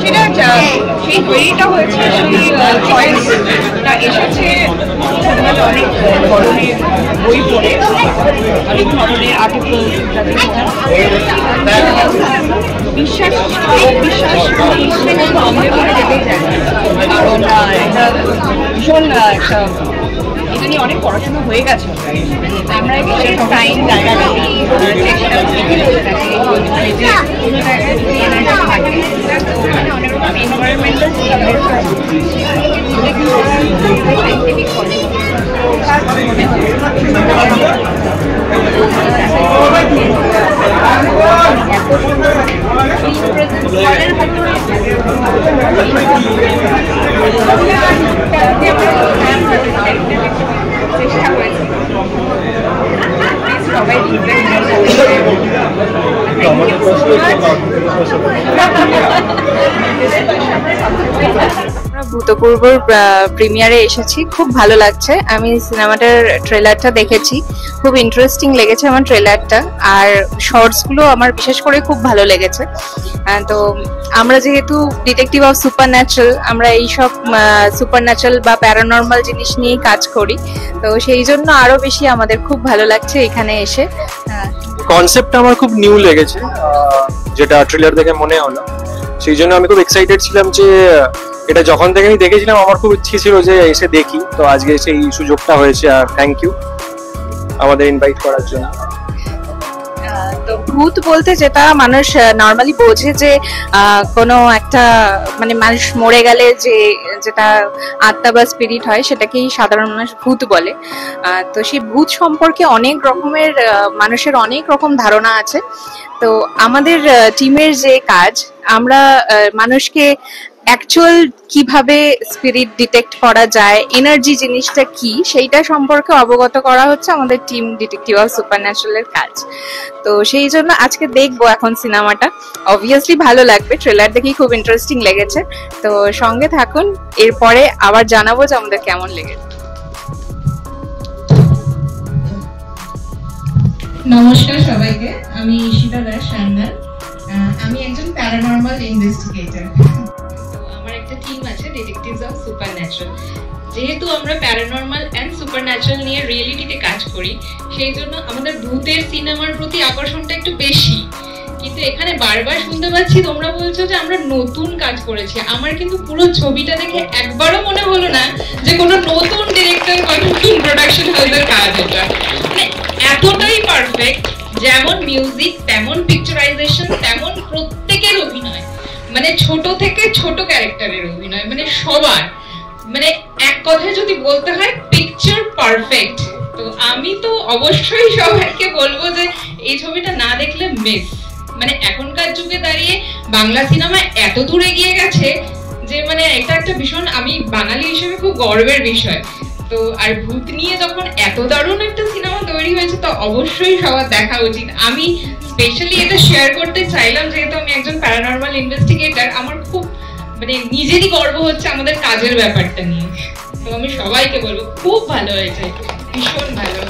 সেটা সেই তৈরিটা হয়েছে, সেই চয়েসটা এসেছে ছোটবেলা অনেক ধরনের বই পড়ে, অনেক ধরনের আর্টিকেল, বিশ্বাস যেতেই যায়, কারণ এটা ভীষণ একটা এটা নিয়ে অনেক পড়াশোনা হয়ে গেছে। আমরা বিশেষ টাইম জায়গাটা চেষ্টা অনেক রকম এনভায়রনমেন্টাল সাইন্টিফিক চেষ্টা করেছি সবাই ভূতপূর্বর প্রিমিয়ারে এসেছি, খুব ভালো লাগছে। আমি সিনেমাটার ট্রেলারটা দেখেছি, খুব ইন্টারেস্টিং লেগেছে আমার ট্রেলারটা, আর শর্টসগুলো আমার বিশেষ করে খুব ভালো লেগেছে। তো আমরা যেহেতু ডিটেকটিভ অফ সুপার ন্যাচারাল, আমরা এইসব সুপার ন্যাচারাল বা প্যারানর্মাল জিনিস নিয়েই কাজ করি, তো সেই জন্য আরো বেশি আমাদের খুব ভালো লাগছে এখানে এসে। কনসেপ্টটা আমার খুব নিউ লেগেছে, যেটা ট্রেলার দেখে মনে হলো, সেই জন্য আমি খুব এক্সাইটেড ছিলাম যে এটা যখন থেকে আমি দেখেছিলাম আমার খুব ইচ্ছে ছিল যে এসে দেখি, তো আজকে সেই সুযোগটা হয়েছে। আর থ্যাংক ইউ আমাদের ইনভাইট করার জন্য। তো ভূত বলতে যেটা মানুষ নর্মালি বোঝে যে কোনো একটা মানে মানুষ মরে গেলে যে যেটা আত্মা বা স্পিরিট হয় সেটাকেই সাধারণ মানুষ ভূত বলে। তো সেই ভূত সম্পর্কে অনেক রকমের মানুষের অনেক রকম ধারণা আছে। তো আমাদের টিমের যে কাজ, আমরা মানুষকে অ্যাকচুয়াল কিভাবে স্পিরিট ডিটেক্ট করা যায়, এনার্জি জিনিসটা কি, সেইটা সম্পর্কে অবগত করা হচ্ছে আমাদের টিম ডিটেকটিভ অফ সুপার ন্যাচারালের কাজ। তো সেই জন্য আজকে দেখবো এখন সিনেমাটা, অবভিয়াসলি ভালো লাগবে, ট্রেলার দেখেই খুব ইন্টারেস্টিং লেগেছে। তো সঙ্গে থাকুন, এরপরে আবার জানাবো যে আমাদের কেমন লেগেছে। নমস্কার সবাইকে, আমি ঈশিতা দাস সান্যাল, আমি একজন প্যারানর্মাল ইনভেস্টিগেটর। আমার একটা টিম আছে ডিটেকটিভস অফ সুপার ন্যাচারাল। যেহেতু আমরা প্যারানর্মাল অ্যান্ড সুপার ন্যাচারাল নিয়ে রিয়েলিটিতে কাজ করি, সেই জন্য আমাদের ভূতের সিনেমার প্রতি আকর্ষণটা একটু বেশি। কিন্তু এখানে বারবার শুনতে পাচ্ছি তোমরা বলছো যে আমরা নতুন কাজ করেছি। আমার কিন্তু পুরো ছবিটা দেখে একবারও মনে হলো না যে কোনো নতুন ডিরেক্টর বা নতুন প্রোডাকশন হাউসের কাজ। এটা মানে এতটাই পারফেক্ট, যেমন মিউজিক তেমন পিকচারাইজেশন তেমন প্রত্যেকের অভিনয়, মানে ছোট থেকে ছোট ক্যারেক্টারের অভিনয়, মানে সবার, মানে এক কথায় যদি বলতে হয় পিকচার পারফেক্ট। তো আমি তো অবশ্যই সবাইকে বলবো যে এই ছবিটা না দেখলে মিস। মানে এখনকার যুগে দাঁড়িয়ে বাংলা সিনেমা এত দূর এগিয়ে গেছে যে মানে এটা একটা ভীষণ, আমি বাঙালি হিসেবে খুব গর্বের বিষয়। তো আর ভূত নিয়ে যখন এত দারুণ একটা সিনেমা তৈরি হয়েছে তো অবশ্যই সবার দেখা উচিত। আমি স্পেশালি এটা শেয়ার করতে চাইলাম যেহেতু আমি একজন প্যারানর্মাল ইনভেস্টিগেটর, আমার খুব মানে নিজেরই গর্ব হচ্ছে আমাদের কাজের ব্যাপারটা নিয়ে। তো আমি সবাইকে বলবো খুব ভালো হয়েছে, ভীষণ ভালো।